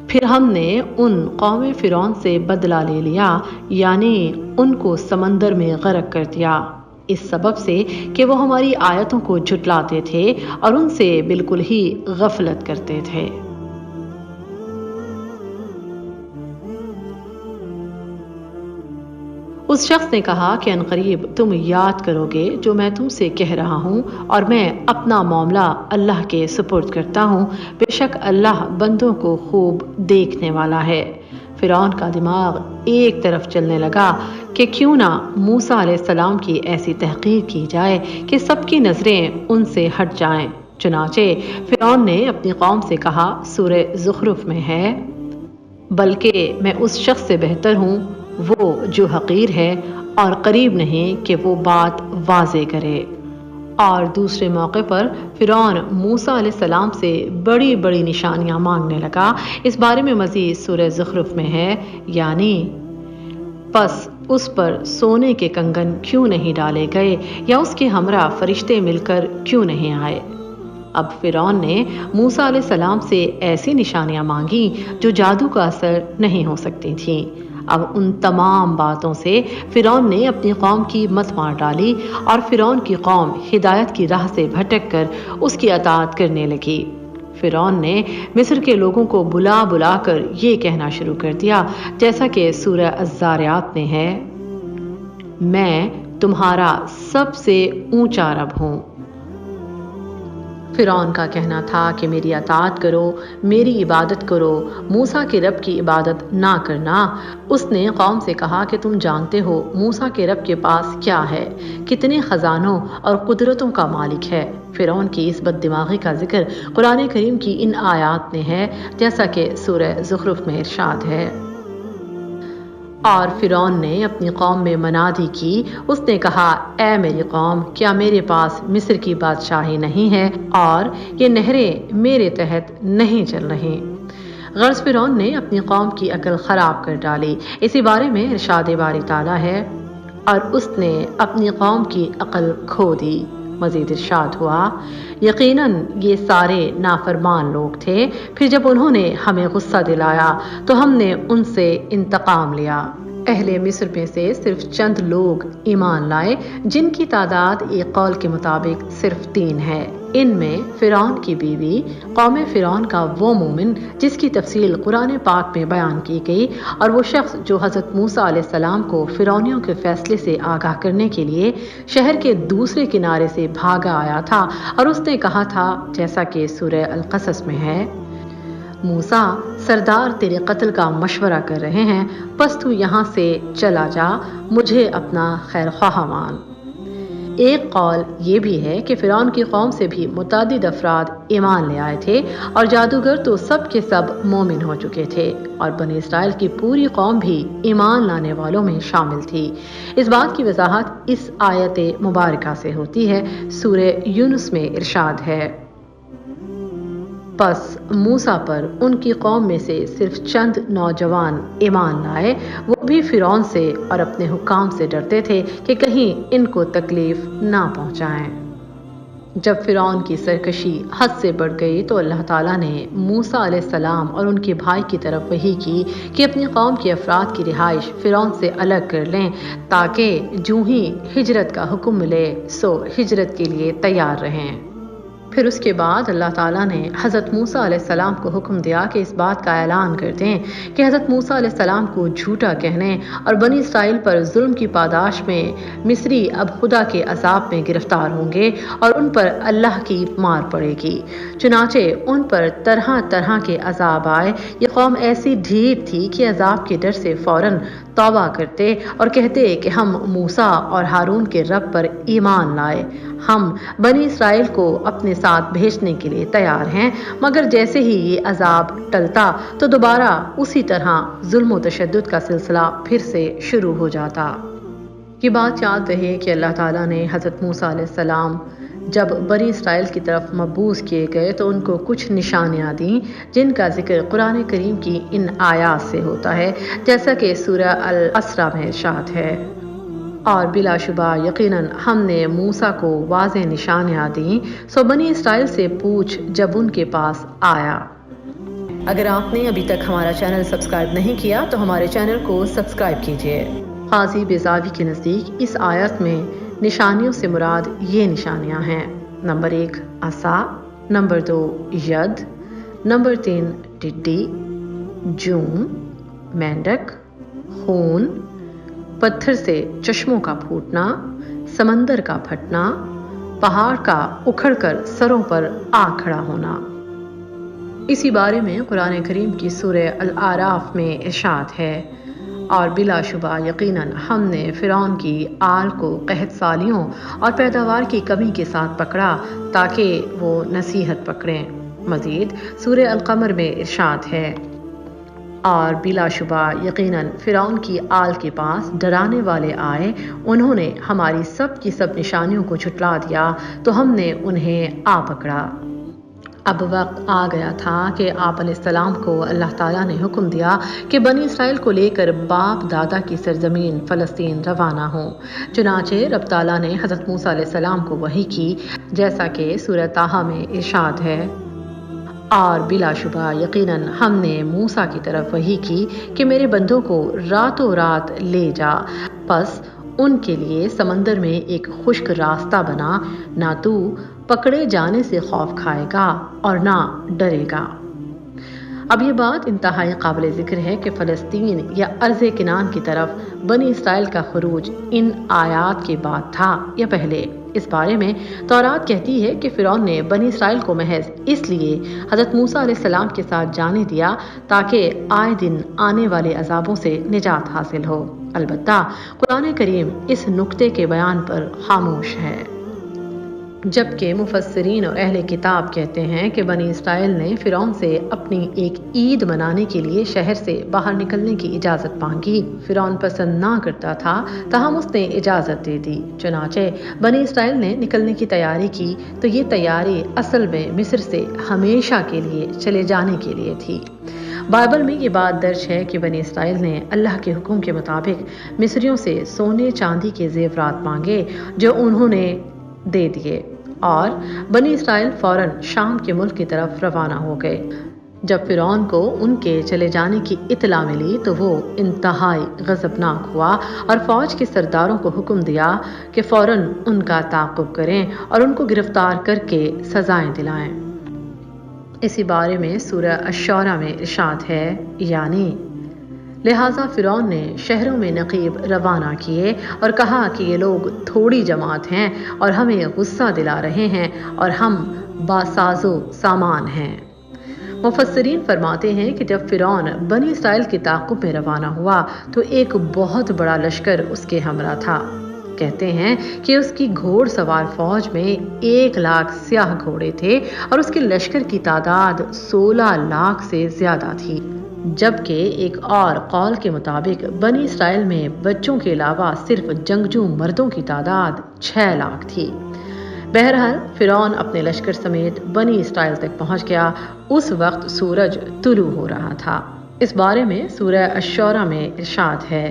پھر ہم نے ان قوم فرعون سے بدلہ لے لیا، یعنی ان کو سمندر میں غرق کر دیا، اس سبب سے کہ وہ ہماری آیتوں کو جھٹلاتے تھے اور ان سے بالکل ہی غفلت کرتے تھے۔ اس شخص نے کہا کہ عنقریب تم یاد کرو گے جو میں تم سے کہہ رہا ہوں، اور میں اپنا معاملہ اللہ کے سپرد کرتا ہوں، بے شک اللہ بندوں کو خوب دیکھنے والا ہے۔ فرعون کا دماغ ایک طرف چلنے لگا کہ کیوں نہ موسیٰ علیہ السلام کی ایسی تحقیر کی جائے کہ سب کی نظریں ان سے ہٹ جائیں۔ چنانچہ فرعون نے اپنی قوم سے کہا، سورہ زخرف میں ہے، بلکہ میں اس شخص سے بہتر ہوں وہ جو حقیر ہے اور قریب نہیں کہ وہ بات واضح کرے۔ اور دوسرے موقع پر فرعون موسیٰ علیہ السلام سے بڑی بڑی نشانیاں مانگنے لگا۔ اس بارے میں مزید سورہ زخرف میں ہے، یعنی پس اس پر سونے کے کنگن کیوں نہیں ڈالے گئے یا اس کے ہمراہ فرشتے مل کر کیوں نہیں آئے۔ اب فرعون نے موسیٰ علیہ السلام سے ایسی نشانیاں مانگی جو جادو کا اثر نہیں ہو سکتی تھیں۔ اب ان تمام باتوں سے فرعون نے اپنی قوم کی مت مار ڈالی، اور فرعون کی قوم ہدایت کی راہ سے بھٹک کر اس کی اطاعت کرنے لگی۔ فرعون نے مصر کے لوگوں کو بلا بلا کر یہ کہنا شروع کر دیا، جیسا کہ سورہ الذاریات میں ہے، میں تمہارا سب سے اونچا رب ہوں۔ فرعون کا کہنا تھا کہ میری اطاعت کرو، میری عبادت کرو، موسیٰ کے رب کی عبادت نہ کرنا۔ اس نے قوم سے کہا کہ تم جانتے ہو موسیٰ کے رب کے پاس کیا ہے، کتنے خزانوں اور قدرتوں کا مالک ہے۔ فرعون کی اس بد دماغی کا ذکر قرآن کریم کی ان آیات میں ہے، جیسا کہ سورہ زخرف میں ارشاد ہے۔ اور فرعون نے اپنی قوم میں منادی کی، اس نے کہا، اے میری قوم، کیا میرے پاس مصر کی بادشاہی نہیں ہے اور یہ نہریں میرے تحت نہیں چل رہی؟ غرض فرعون نے اپنی قوم کی عقل خراب کر ڈالی۔ اسی بارے میں ارشاد باری تعالیٰ ہے، اور اس نے اپنی قوم کی عقل کھو دی۔ مزید ارشاد ہوا، یقیناً یہ سارے نافرمان لوگ تھے، پھر جب انہوں نے ہمیں غصہ دلایا تو ہم نے ان سے انتقام لیا۔ اہل مصر میں سے صرف چند لوگ ایمان لائے، جن کی تعداد ایک قول کے مطابق صرف 3 ہے۔ ان میں فرعون کی بیوی، قوم فرعون کا وہ مومن جس کی تفصیل قرآن پاک میں بیان کی گئی، اور وہ شخص جو حضرت موسیٰ علیہ السلام کو فرعونیوں کے فیصلے سے آگاہ کرنے کے لیے شہر کے دوسرے کنارے سے بھاگا آیا تھا، اور اس نے کہا تھا، جیسا کہ سورہ القصص میں ہے، موسیٰ سردار تیرے قتل کا مشورہ کر رہے ہیں، پس تو یہاں سے چلا جا، مجھے اپنا خیر خواہ مان۔ ایک قول یہ بھی ہے کہ فرعون کی قوم سے بھی متعدد افراد ایمان لے آئے تھے، اور جادوگر تو سب کے سب مومن ہو چکے تھے، اور بنی اسرائیل کی پوری قوم بھی ایمان لانے والوں میں شامل تھی۔ اس بات کی وضاحت اس آیت مبارکہ سے ہوتی ہے۔ سورہ یونس میں ارشاد ہے، پس موسیٰ پر ان کی قوم میں سے صرف چند نوجوان ایمان لائے، وہ بھی فرعون سے اور اپنے حکام سے ڈرتے تھے کہ کہیں ان کو تکلیف نہ پہنچائیں۔ جب فرعون کی سرکشی حد سے بڑھ گئی تو اللہ تعالیٰ نے موسیٰ علیہ السلام اور ان کے بھائی کی طرف وحی کی کہ اپنی قوم کے افراد کی رہائش فرعون سے الگ کر لیں، تاکہ جوں ہی ہجرت کا حکم ملے سو ہجرت کے لیے تیار رہیں۔ پھر اس کے بعد اللہ تعالیٰ نے حضرت موسیٰ علیہ السلام کو حکم دیا کہ اس بات کا اعلان کر دیں کہ حضرت موسیٰ علیہ السلام کو جھوٹا کہنے اور بنی اسرائیل پر ظلم کی پاداش میں مصری اب خدا کے عذاب میں گرفتار ہوں گے، اور ان پر اللہ کی مار پڑے گی۔ چنانچہ ان پر طرح طرح کے عذاب آئے۔ یہ قوم ایسی ڈھیر تھی کہ عذاب کے ڈر سے فوراً توبہ کرتے اور کہتے کہ ہم موسیٰ اور ہارون کے رب پر ایمان لائے، ہم بنی اسرائیل کو اپنے ساتھ بھیجنے کے لیے تیار ہیں۔ مگر جیسے ہی یہ عذاب ٹلتا تو دوبارہ اسی طرح ظلم و تشدد کا سلسلہ پھر سے شروع ہو جاتا۔ یہ بات یاد رہے کہ اللہ تعالیٰ نے حضرت موسیٰ علیہ السلام جب بنی اسرائیل کی طرف مبعوث کیے گئے تو ان کو کچھ نشانیاں دیں، جن کا ذکر قرآن کریم کی ان آیات سے ہوتا ہے، جیسا کہ سورہ الاسراء میں ارشاد ہے، اور بلا شبہ یقیناً ہم نے موسیٰ کو واضح نشانیاں دیں، سو بنی اسرائیل سے پوچھ جب ان کے پاس آیا۔ اگر آپ نے ابھی تک ہمارا چینل سبسکرائب نہیں کیا تو ہمارے چینل کو سبسکرائب کیجیے۔ قاضی بیضاوی کے نزدیک اس آیت میں نشانیوں سے مراد یہ نشانیاں ہیں: نمبر 1 عصا، نمبر 2 ید، نمبر 3 ٹڈی، جون، مینڈک، خون، پتھر سے چشموں کا پھوٹنا، سمندر کا پھٹنا، پہاڑ کا اکھڑ کر سروں پر آ کھڑا ہونا۔ اسی بارے میں قرآن کریم کی سورہ الاعراف میں ارشاد ہے: اور بلا شبہ یقیناً ہم نے فرعون کی آل کو قحط سالیوں اور پیداوار کی کمی کے ساتھ پکڑا تاکہ وہ نصیحت پکڑیں۔ مزید سورہ القمر میں ارشاد ہے: اور بلا شبہ یقیناً فرعون کی آل کے پاس ڈرانے والے آئے، انہوں نے ہماری سب کی سب نشانیوں کو جھٹلا دیا تو ہم نے انہیں آ پکڑا۔ اب وقت آ گیا تھا کہ آپ علیہ السلام کو اللہ تعالیٰ نے حکم دیا کہ بنی اسرائیل کو لے کر باپ دادا کی سرزمین فلسطین روانہ ہوں۔ چنانچہ رب تعالیٰ نے حضرت موسیٰ علیہ السلام کو وحی کی، جیسا کہ سورہ طٰہٰ میں ارشاد ہے: اور بلا شبہ یقیناً ہم نے موسیٰ کی طرف وحی کی کہ میرے بندوں کو راتوں رات لے جا، پس ان کے لیے سمندر میں ایک خشک راستہ بنا، نہ تو پکڑے جانے سے خوف کھائے گا اور نہ ڈرے گا۔ اب یہ بات انتہائی قابل ذکر ہے کہ فلسطین یا ارض کنعان کی طرف بنی اسرائیل کا خروج ان آیات کے بعد تھا یا پہلے۔ اس بارے میں تورات کہتی ہے کہ فرعون نے بنی اسرائیل کو محض اس لیے حضرت موسیٰ علیہ السلام کے ساتھ جانے دیا تاکہ آئے دن آنے والے عذابوں سے نجات حاصل ہو۔ البتہ قرآن کریم اس نکتے کے بیان پر خاموش ہے، جبکہ مفسرین اور اہل کتاب کہتے ہیں کہ بنی اسرائیل نے فرعون سے اپنی ایک عید منانے کے لیے شہر سے باہر نکلنے کی اجازت مانگی۔ فرعون پسند نہ کرتا تھا، تاہم اس نے اجازت دے دی۔ چنانچہ بنی اسرائیل نے نکلنے کی تیاری کی تو یہ تیاری اصل میں مصر سے ہمیشہ کے لیے چلے جانے کے لیے تھی۔ بائبل میں یہ بات درج ہے کہ بنی اسرائیل نے اللہ کے حکم کے مطابق مصریوں سے سونے چاندی کے زیورات مانگے جو انہوں نے دے دیے، اور بنی اسرائیل فوراً شام کے ملک کی طرف روانہ ہو گئے۔ جب فرعون کو ان کے چلے جانے کی اطلاع ملی تو وہ انتہائی غضبناک ہوا اور فوج کے سرداروں کو حکم دیا کہ فوراً ان کا تعاقب کریں اور ان کو گرفتار کر کے سزائیں دلائیں۔ اسی بارے میں سورہ الشعراء میں ارشاد ہے: یعنی لہٰذا فرعون نے شہروں میں نقیب روانہ کیے اور کہا کہ یہ لوگ تھوڑی جماعت ہیں اور ہمیں غصہ دلا رہے ہیں اور ہم باساز و سامان ہیں۔ مفسرین فرماتے ہیں کہ جب فرعون بنی اسرائیل کے تعاقب میں روانہ ہوا تو ایک بہت بڑا لشکر اس کے ہمراہ تھا۔ کہتے ہیں کہ اس کی گھوڑ سوار فوج میں 1,00,000 سیاہ گھوڑے تھے اور اس کے لشکر کی تعداد 16 لاکھ سے زیادہ تھی، جبکہ ایک اور قول کے مطابق بنی اسرائیل میں بچوں کے علاوہ صرف جنگجو مردوں کی تعداد 6 لاکھ تھی۔ بہرحال فرعون اپنے لشکر سمیت بنی اسرائیل تک پہنچ گیا۔ اس وقت سورج طلوع ہو رہا تھا۔ اس بارے میں سورہ الشعراء میں ارشاد ہے: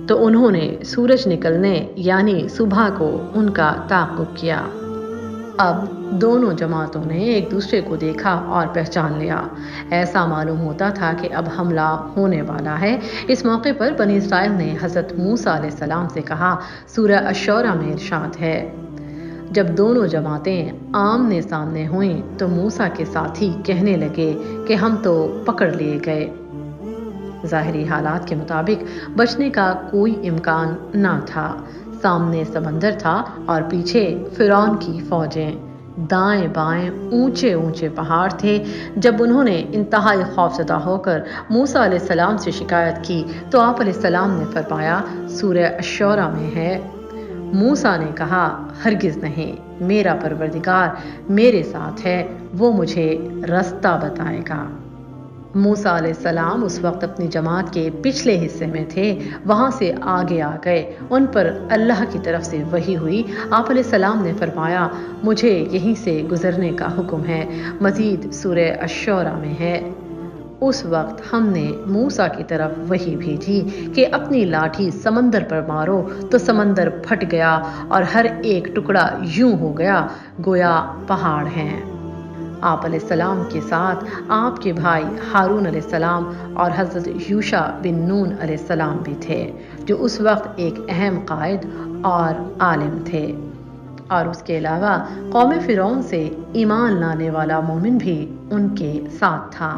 تو انہوں نے سورج نکلنے یعنی صبح کو ان کا تعاقب کیا۔ اب دونوں جماعتوں نے ایک دوسرے کو دیکھا اور پہچان لیا۔ ایسا معلوم ہوتا تھا کہ اب حملہ ہونے والا ہے۔ اس موقع پر بنی اسرائیل نے حضرت موسیٰ علیہ السلام سے کہا۔ سورہ الشعراء میں ارشاد ہے: جب دونوں جماعتیں آمنے سامنے ہوئیں تو موسیٰ کے ساتھی کہنے لگے کہ ہم تو پکڑ لیے گئے۔ ظاہری حالات کے مطابق بچنے کا کوئی امکان نہ تھا۔ سامنے سمندر تھا اور پیچھے فرعون کی فوجیں، دائیں بائیں اونچے اونچے پہاڑ تھے۔ جب انہوں نے انتہائی خوفزدہ ہو کر موسیٰ علیہ السلام سے شکایت کی تو آپ علیہ السلام نے فرمایا، سورہ الشعراء میں ہے: موسیٰ نے کہا، ہرگز نہیں، میرا پروردگار میرے ساتھ ہے، وہ مجھے رستہ بتائے گا۔ موسیٰ علیہ السلام اس وقت اپنی جماعت کے پچھلے حصے میں تھے، وہاں سے آگے آ گئے۔ ان پر اللہ کی طرف سے وحی ہوئی۔ آپ علیہ السلام نے فرمایا، مجھے یہیں سے گزرنے کا حکم ہے۔ مزید سورہ الشعراء میں ہے: اس وقت ہم نے موسیٰ کی طرف وحی بھیجی کہ اپنی لاٹھی سمندر پر مارو تو سمندر پھٹ گیا اور ہر ایک ٹکڑا یوں ہو گیا گویا پہاڑ ہیں۔ آپ علیہ السلام کے ساتھ آپ کے بھائی ہارون علیہ السلام اور حضرت یوشع بن نون علیہ السلام بھی تھے، جو اس وقت ایک اہم قائد اور عالم تھے، اور اس کے علاوہ قوم فرعون سے ایمان لانے والا مومن بھی ان کے ساتھ تھا۔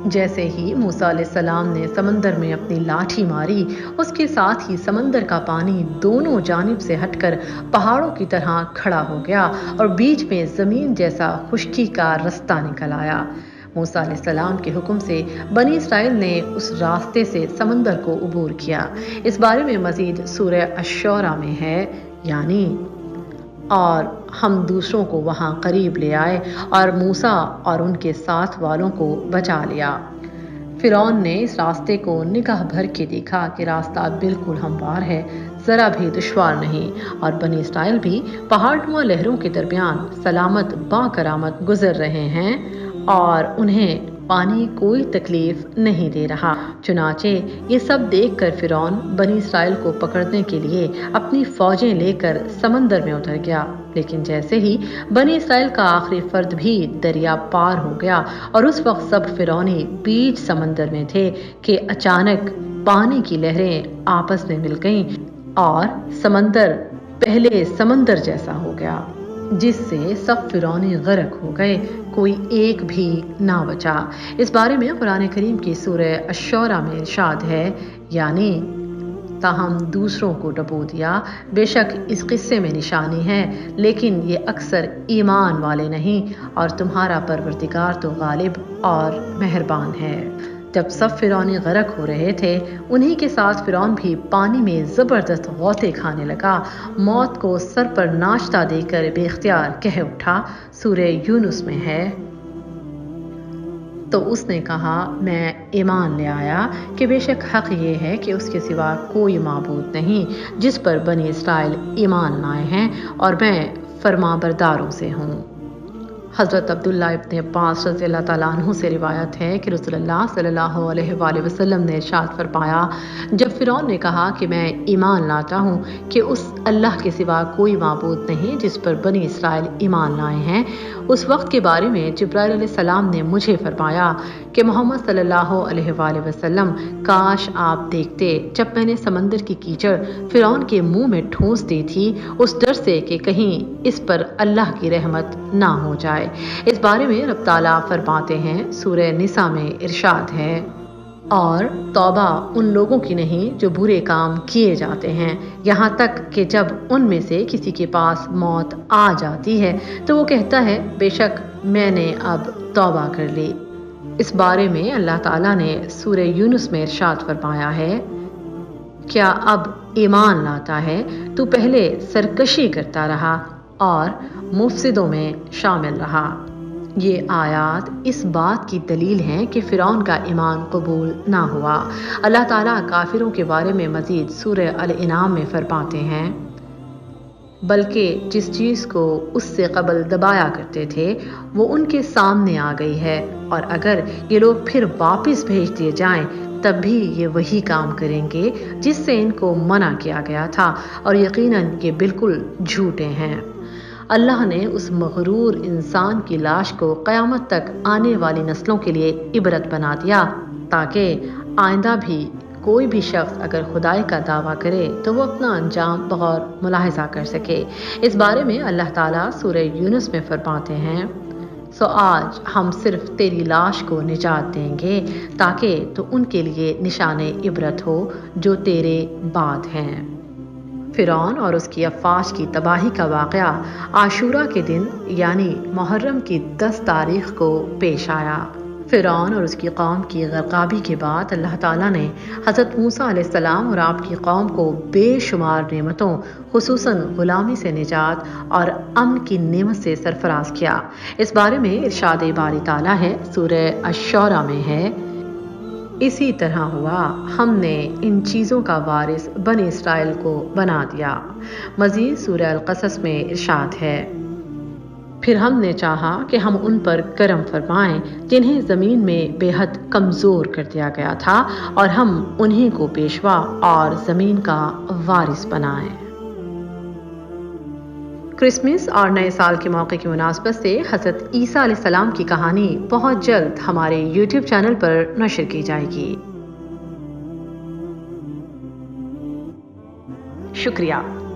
جیسے ہی موسیٰ علیہ السلام نے سمندر میں اپنی لاٹھی ماری، اس کے ساتھ ہی سمندر کا پانی دونوں جانب سے ہٹ کر پہاڑوں کی طرح کھڑا ہو گیا اور بیچ میں زمین جیسا خشکی کا رستہ نکل آیا۔ موسیٰ علیہ السلام کے حکم سے بنی اسرائیل نے اس راستے سے سمندر کو عبور کیا۔ اس بارے میں مزید سورہ الشعراء میں ہے، یعنی اور ہم دوسروں کو وہاں قریب لے آئے اور موسیٰ اور ان کے ساتھ والوں کو بچا لیا۔ فرعون نے اس راستے کو نگاہ بھر کے دیکھا کہ راستہ بالکل ہموار ہے، ذرا بھی دشوار نہیں، اور بنی اسرائیل بھی پہاڑ نما لہروں کے درمیان سلامت با کرامت گزر رہے ہیں اور انہیں پانی کوئی تکلیف نہیں دے رہا۔ چنانچہ یہ سب دیکھ کر فرعون بنی اسرائیل کو پکڑنے کے لیے اپنی فوجیں لے کر سمندر میں اتر گیا، لیکن جیسے ہی بنی اسرائیل کا آخری فرد بھی دریا پار ہو گیا اور اس وقت سب فرعونی بیچ سمندر میں تھے کہ اچانک پانی کی لہریں آپس میں مل گئیں اور سمندر پہلے سمندر جیسا ہو گیا، جس سے سب فرعونی غرق ہو گئے، کوئی ایک بھی نہ بچا۔ اس بارے میں قرآن کریم کی سورہ الشعراء میں ارشاد ہے، یعنی تاہم دوسروں کو ڈبو دیا، بے شک اس قصے میں نشانی ہے، لیکن یہ اکثر ایمان والے نہیں، اور تمہارا پروردگار تو غالب اور مہربان ہے۔ جب سب فرعونی غرق ہو رہے تھے، انہی کے ساتھ فرعون بھی پانی میں زبردست غوطے کھانے لگا، موت کو سر پر ناشتہ دے کر بے اختیار کہہ اٹھا۔ سورہ یونس میں ہے، تو اس نے کہا میں ایمان لے آیا کہ بے شک حق یہ ہے کہ اس کے سوا کوئی معبود نہیں، جس پر بنی اسرائیل ایمان لائے ہیں، اور میں فرما برداروں سے ہوں۔ حضرت عبداللہ ابن عباس رضی اللہ تعالیٰ عنہ سے روایت ہے کہ رسول اللہ صلی اللہ علیہ وآلہ وسلم نے ارشاد فرمایا، جب فرعون نے کہا کہ میں ایمان لاتا ہوں کہ اس اللہ کے سوا کوئی معبود نہیں جس پر بنی اسرائیل ایمان لائے ہیں، اس وقت کے بارے میں جبرائیل علیہ السلام نے مجھے فرمایا کہ محمد صلی اللہ علیہ وآلہ وسلم، کاش آپ دیکھتے جب میں نے سمندر کی کیچڑ فرعون کے منہ میں ٹھونس دی تھی، اس ڈر سے کہ کہیں اس پر اللہ کی رحمت نہ ہو جائے۔ اس بارے میں رب تعالیٰ فرماتے ہیں، سورہ نساء میں ارشاد ہے، اور توبہ ان لوگوں کی نہیں جو برے کام کیے جاتے ہیں، یہاں تک کہ جب ان میں سے کسی کے پاس موت آ جاتی ہے تو وہ کہتا ہے بے شک میں نے اب توبہ کر لی۔ اس بارے میں اللہ تعالیٰ نے سورہ یونس میں ارشاد فرمایا ہے، کیا اب ایمان لاتا ہے تو پہلے سرکشی کرتا رہا اور مفسدوں میں شامل رہا۔ یہ آیات اس بات کی دلیل ہیں کہ فرعون کا ایمان قبول نہ ہوا۔ اللہ تعالیٰ کافروں کے بارے میں مزید سورہ الانعام میں فرماتے ہیں، بلکہ جس چیز کو اس سے قبل دبایا کرتے تھے وہ ان کے سامنے آ گئی ہے، اور اگر یہ لوگ پھر واپس بھیج دیے جائیں تب بھی یہ وہی کام کریں گے جس سے ان کو منع کیا گیا تھا، اور یقیناً یہ بالکل جھوٹے ہیں۔ اللہ نے اس مغرور انسان کی لاش کو قیامت تک آنے والی نسلوں کے لیے عبرت بنا دیا، تاکہ آئندہ بھی کوئی بھی شخص اگر خدائی کا دعویٰ کرے تو وہ اپنا انجام بغور ملاحظہ کر سکے۔ اس بارے میں اللہ تعالیٰ سورہ یونس میں فرماتے ہیں، سو آج ہم صرف تیری لاش کو نجات دیں گے تاکہ تو ان کے لیے نشان عبرت ہو جو تیرے بعد ہیں۔ فرعون اور اس کی افواج کی تباہی کا واقعہ عاشوراء کے دن یعنی محرم کی 10 تاریخ کو پیش آیا۔ فرعون اور اس کی قوم کی غرقابی کے بعد اللہ تعالیٰ نے حضرت موسیٰ علیہ السلام اور آپ کی قوم کو بے شمار نعمتوں خصوصاً غلامی سے نجات اور امن کی نعمت سے سرفراز کیا۔ اس بارے میں ارشاد باری تعالیٰ ہے، سورہ الشعراء میں ہے، اسی طرح ہوا ہم نے ان چیزوں کا وارث بنی اسرائیل کو بنا دیا۔ مزید سورہ القصص میں ارشاد ہے، پھر ہم نے چاہا کہ ہم ان پر کرم فرمائیں جنہیں زمین میں بے حد کمزور کر دیا گیا تھا، اور ہم انہی کو پیشوا اور زمین کا وارث بنائیں۔ کرسمس اور نئے سال کے موقع کی مناسبت سے حضرت عیسیٰ علیہ السلام کی کہانی بہت جلد ہمارے یوٹیوب چینل پر نشر کی جائے گی۔ شکریہ۔